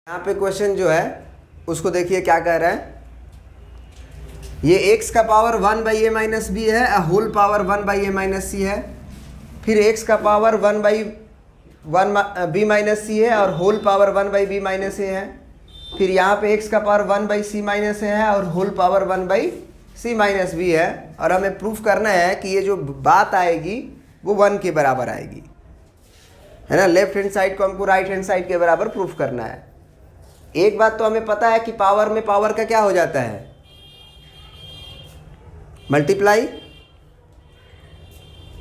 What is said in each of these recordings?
यहाँ पे क्वेश्चन जो है उसको देखिए क्या कह रहा है। ये x का पावर 1/a माइनस बी है, होल पावर 1/a माइनस सी है। फिर x का पावर 1/b माइनस सी है और होल पावर 1/b माइनस ए है। फिर यहाँ पे x का पावर 1/c माइनस ए है और whole power 1/c minus B है। और हमें प्रूफ करना है कि ये जो बात आएगी वो 1 के बराबर आएगी, है ना। लेफ्ट हैंड साइड को हमको राइट हैंड साइड के बराबर प्रूफ करना है। एक बात तो हमें पता है कि पावर में पावर का क्या हो जाता है, मल्टीप्लाई।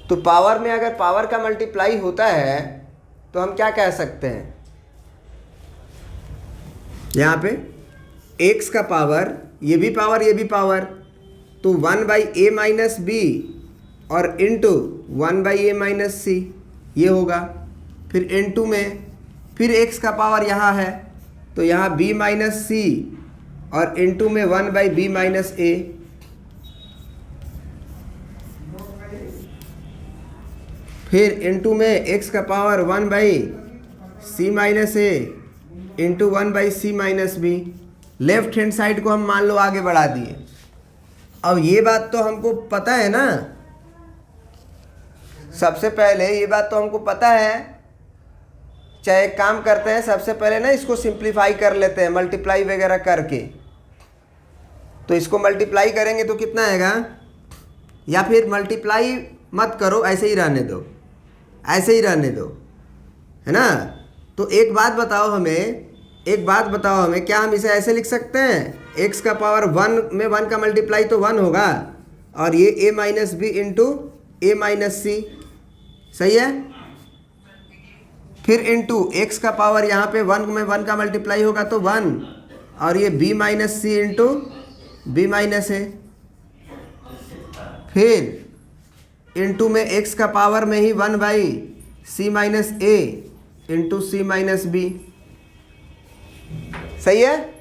तो पावर में अगर पावर का मल्टीप्लाई होता है तो हम क्या कह सकते हैं, यहाँ पे x का पावर, ये भी पावर ये भी पावर, तो 1/a माइनस बी और इंटू 1/a माइनस सी ये होगा। फिर इंटू में फिर x का पावर यहाँ है तो यहाँ b माइनस सी और इंटू में 1/b माइनस ए। फिर इंटू में x का power 1/c minus A into 1/c minus B. Left hand side को हम मान लो आगे बढ़ा दिए। अब ये बात तो हमको पता है ना, सबसे पहले ये बात तो हमको पता है। चाहे एक काम करते हैं, सबसे पहले ना इसको सिंप्लीफाई कर लेते हैं मल्टीप्लाई वगैरह करके। तो इसको मल्टीप्लाई करेंगे तो कितना आएगा, या फिर मल्टीप्लाई मत करो, ऐसे ही रहने दो, ऐसे ही रहने दो, है ना। तो एक बात बताओ हमें, क्या हम इसे ऐसे लिख सकते हैं, x का पावर 1 में 1 का मल्टीप्लाई तो 1 होगा और ये a minus B into A minus C, सही है। फिर इंटू x का पावर यहाँ पे 1 में 1 का मल्टीप्लाई होगा तो 1 और ये b minus C into B minus ए। फिर इंटू में x का पावर में ही 1/c minus A into C minus B, सही है।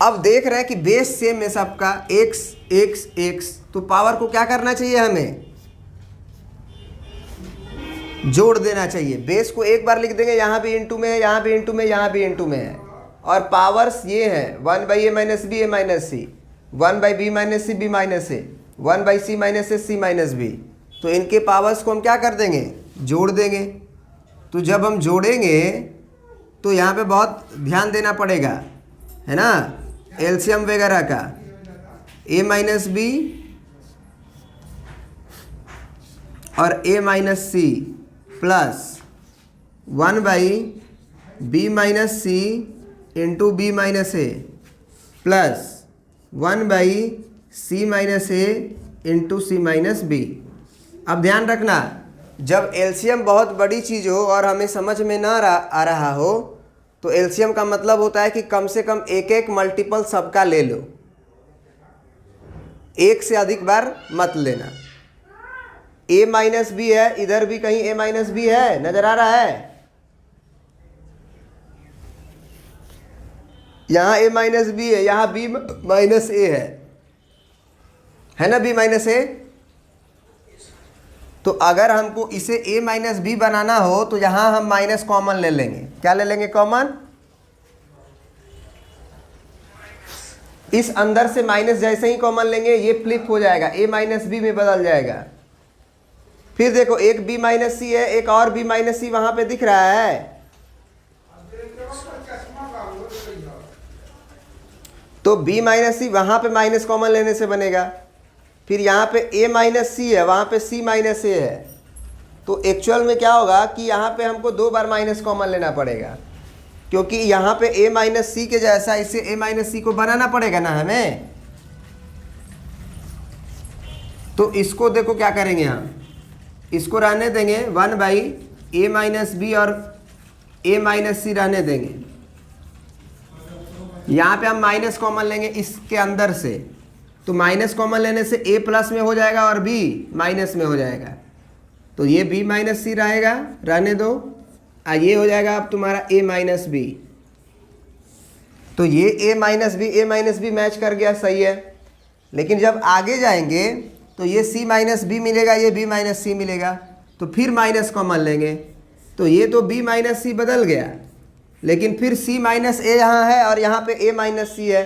अब देख रहे हैं कि बेस सेम है सबका, x, तो पावर को क्या करना चाहिए, हमें जोड़ देना चाहिए। बेस को एक बार लिख देंगे, यहाँ भी इंटू में है, यहाँ भी इंटू में, यहाँ भी इंटू में है। और पावर्स ये हैं 1/a minus B A minus C, 1/b minus C B minus A, 1/c minus A C minus B. तो इनके पावर्स को हम क्या कर देंगे, जोड़ देंगे। तो जब हम जोड़ेंगे तो यहाँ पे बहुत ध्यान देना पड़ेगा, है ना, एलसीएम वगैरह का। a माइनस बी और a minus C plus 1/b minus C into B minus A plus 1/c minus A into C minus B. अब ध्यान रखना, जब एलसीएम बहुत बड़ी चीज़ हो और हमें समझ में ना आ रहा हो तो एलसीएम का मतलब होता है कि कम से कम एक एक मल्टीपल सबका ले लो, एक से अधिक बार मत लेना। a माइनस बी है, इधर भी कहीं a माइनस बी है, नजर आ रहा है, यहाँ a माइनस बी है, यहाँ b माइनस ए है ना, b माइनस ए। तो अगर हमको इसे a माइनस बी बनाना हो तो यहाँ हम माइनस कॉमन ले लेंगे। क्या ले लेंगे कॉमन, इस अंदर से माइनस जैसे ही कॉमन लेंगे ये फ्लिप हो जाएगा, a माइनस बी में बदल जाएगा। फिर देखो एक b माइनस सी है, एक और b माइनस सी वहां पे दिख रहा है, तो b माइनस सी वहां पे माइनस कॉमन लेने से बनेगा। फिर यहाँ पे a माइनस सी है, वहाँ पे c माइनस ए है। तो एक्चुअल में क्या होगा कि यहाँ पे हमको 2 बार माइनस कॉमन लेना पड़ेगा, क्योंकि यहाँ पे a माइनस सी के जैसा इसे a माइनस सी को बनाना पड़ेगा ना हमें। तो इसको देखो क्या करेंगे, हम इसको रहने देंगे 1/a माइनस बी और a माइनस सी रहने देंगे। यहाँ पे हम माइनस कॉमन लेंगे इसके अंदर से, तो माइनस कॉमन लेने से a प्लस में हो जाएगा और b माइनस में हो जाएगा। तो ये b माइनस सी रहेगा, रहने दो। ये हो जाएगा अब तुम्हारा a माइनस बी। तो ये a माइनस बी मैच कर गया, सही है। लेकिन जब आगे जाएंगे तो ये c माइनस बी मिलेगा, ये b माइनस सी मिलेगा, तो फिर माइनस कॉमन लेंगे। तो ये तो b माइनस सी बदल गया, लेकिन फिर c माइनस ए यहाँ है और यहाँ पे a माइनस सी है,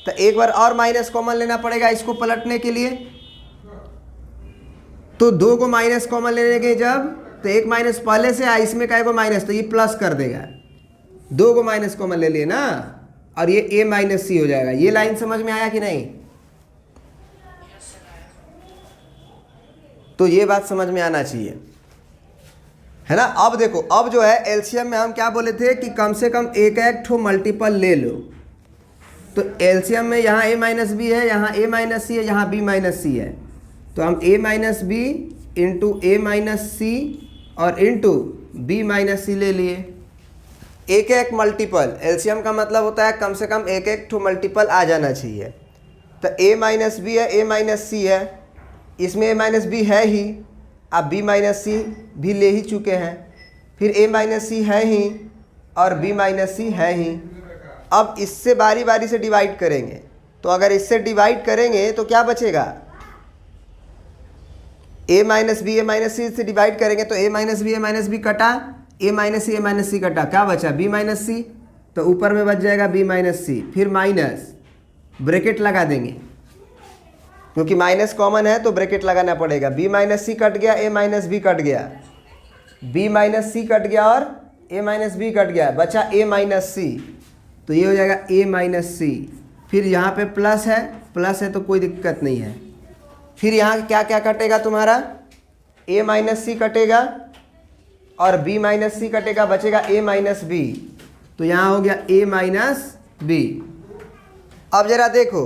तो एक बार और माइनस कॉमन लेना पड़ेगा इसको पलटने के लिए। तो 2 को माइनस कॉमन लेने के जब, तो एक माइनस पहले से है, इसमें का को माइनस, तो ये प्लस कर देगा। 2 को माइनस कॉमन ले लिए ना, और ये a माइनस सी हो जाएगा। ये लाइन समझ में आया कि नहीं? तो ये बात समझ में आना चाहिए, है ना। अब देखो, अब जो है एलसीएम में हम क्या बोले थे कि कम से कम एक ठो मल्टीपल ले लो। तो एलसीएम में यहाँ a माइनस बी है, यहाँ a माइनस सी है, यहाँ b माइनस सी है। तो हम a minus B into a minus C और इंटू b माइनस सी ले लिए। एक एक मल्टीपल, एलसीएम का मतलब होता है कम से कम एक एक ठो मल्टीपल आ जाना चाहिए। तो a माइनस बी है, a माइनस सी है, इसमें a माइनस बी है ही, आप b माइनस सी भी ले ही चुके हैं, फिर a माइनस सी है ही और b माइनस सी है ही। अब इससे बारी बारी से डिवाइड करेंगे, तो अगर इससे डिवाइड करेंगे तो क्या बचेगा? a minus B a minus C से डिवाइड करेंगे तो a माइनस बी कटा, a माइनस सी कटा, क्या बचा? b minus C. तो ऊपर में बच जाएगा b माइनस सी, फिर माइनस ब्रैकेट लगा देंगे, क्योंकि माइनस कॉमन है तो ब्रैकेट लगाना पड़ेगा। b माइनस सी कट गया, a माइनस बी कट गया, b माइनस सी कट गया और a माइनस बी कट गया, बचा a माइनस सी। तो ये हो जाएगा a माइनस सी। फिर यहाँ पे प्लस है तो कोई दिक्कत नहीं है। फिर यहाँ क्या क्या कटेगा तुम्हारा? a माइनस सी कटेगा और b माइनस सी कटेगा, बचेगा a माइनस बी। तो यहाँ हो गया a माइनस बी। अब जरा देखो,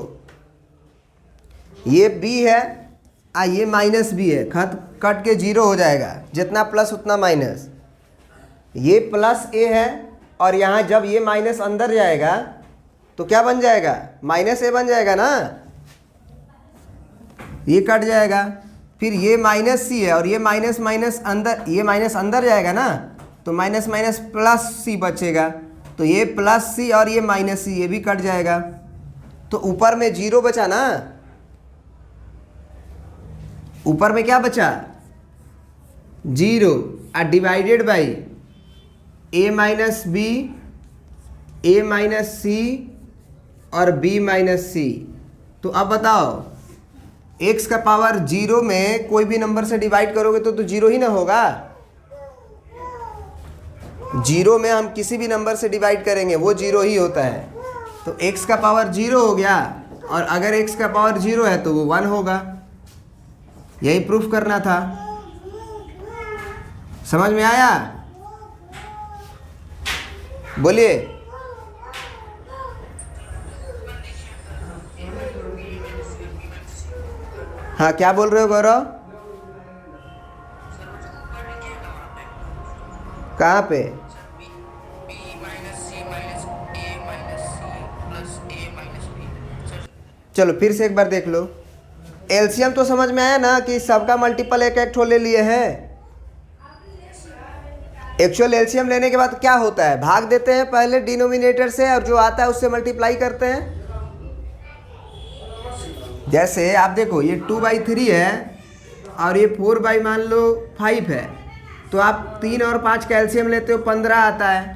ये b है ये माइनस बी है, कट के 0 हो जाएगा, जितना प्लस उतना माइनस। ये प्लस a है और यहाँ जब ये माइनस अंदर जाएगा तो क्या बन जाएगा? माइनस a बन जाएगा ना, ये कट जाएगा। फिर ये माइनस सी है और ये माइनस माइनस अंदर, ये माइनस अंदर जाएगा ना, तो माइनस माइनस प्लस सी बचेगा। तो ये प्लस सी और ये माइनस सी, ये भी कट जाएगा। तो ऊपर में 0 बचा ना, ऊपर में क्या बचा? 0 divided by a minus B, a minus C और b माइनस सी। तो अब बताओ, x का पावर 0 में कोई भी नंबर से डिवाइड करोगे तो 0 ही ना होगा। 0 में हम किसी भी नंबर से डिवाइड करेंगे वो 0 ही होता है। तो x का पावर 0 हो गया, और अगर x का पावर 0 है तो वो 1 होगा। यही प्रूफ करना था। समझ में आया? बोलिए। हाँ, क्या बोल रहे हो गौरव? कहाँ पे? चलो फिर से एक बार देख लो। एलसीएम तो समझ में आया ना कि सबका मल्टीपल एक एक ठो ले लिए हैं। एक्चुअल एलसीएम लेने के बाद क्या होता है? भाग देते हैं पहले डिनोमिनेटर से और जो आता है उससे मल्टीप्लाई करते हैं। जैसे आप देखो, ये 2/3 है और ये 4 मान लो 5 है, तो आप 3 और 5 का एलसीएम लेते हो, 15 आता है।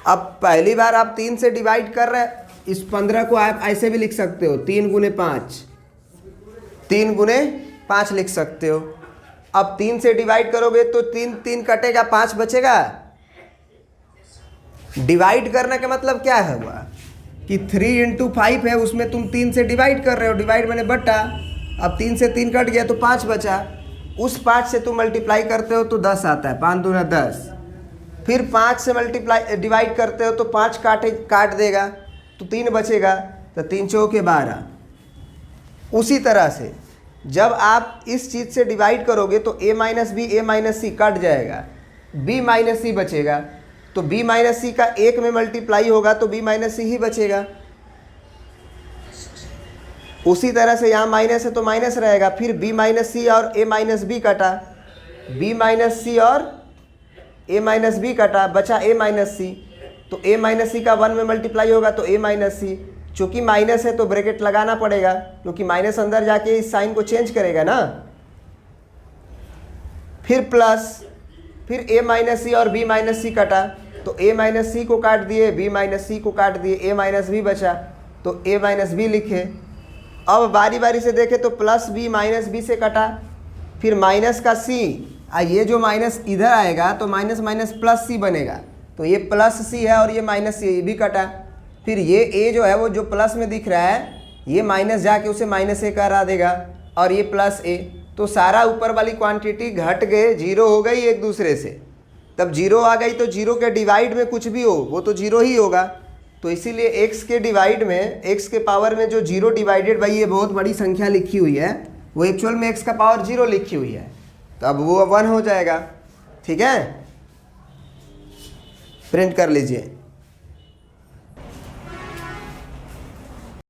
अब पहली बार आप 3 से डिवाइड कर रहे हैं, इस 15 को आप ऐसे भी लिख सकते हो, 3 गुने 5, 3 गुने 5 लिख सकते हो। अब 3 से डिवाइड करोगे तो 3 कटेगा, 5 बचेगा। डिवाइड करने का मतलब क्या है हुआ कि 3 × 5 है, उसमें तुम 3 से डिवाइड कर रहे हो, डिवाइड मैंने बटा। अब 3 से 3 कट गया तो 5 बचा, उस 5 से तुम मल्टीप्लाई करते हो तो 10 आता है, 5 दूना 10। फिर 5 से मल्टीप्लाई डिवाइड करते हो तो 5 काट देगा तो 3 बचेगा, तो 3 चौके 12। उसी तरह से जब आप इस चीज़ से डिवाइड करोगे तो a minus B, a minus C cut जाएगा, b माइनस सी बचेगा। तो b माइनस सी का 1 में मल्टीप्लाई होगा तो b माइनस सी ही बचेगा। उसी तरह से यहाँ माइनस है तो माइनस रहेगा, फिर b माइनस सी और a माइनस बी कटा, b माइनस सी और a माइनस बी कटा, बचा a माइनस सी। तो a माइनस सी का 1 में मल्टीप्लाई होगा तो a माइनस सी। चूँकि माइनस है तो ब्रैकेट लगाना पड़ेगा, क्योंकि माइनस अंदर जाके इस साइन को चेंज करेगा ना। फिर प्लस, फिर a माइनस सी और b माइनस सी कटा, तो a माइनस सी को काट दिए, b माइनस सी को काट दिए, a माइनस b बचा, तो a माइनस b लिखे। अब बारी बारी से देखें तो प्लस b माइनस b से कटा, फिर माइनस का c, ये जो माइनस इधर आएगा तो माइनस माइनस प्लस c बनेगा, तो ये प्लस c है और ये माइनस c, ये भी कटा। फिर ये a जो है वो जो प्लस में दिख रहा है, ये माइनस जाके उसे माइनस a करा देगा और ये प्लस a, तो सारा ऊपर वाली क्वांटिटी घट गए, जीरो हो गई एक दूसरे से। तब जीरो आ गई तो जीरो के डिवाइड में कुछ भी हो वो तो जीरो ही होगा, तो इसीलिए x के डिवाइड में, x के पावर में जो जीरो डिवाइडेड बाई ये बहुत बड़ी संख्या लिखी हुई है वो एक्चुअल में x का पावर जीरो लिखी हुई है, तो अब वो 1 हो जाएगा। ठीक है, प्रिंट कर लीजिए।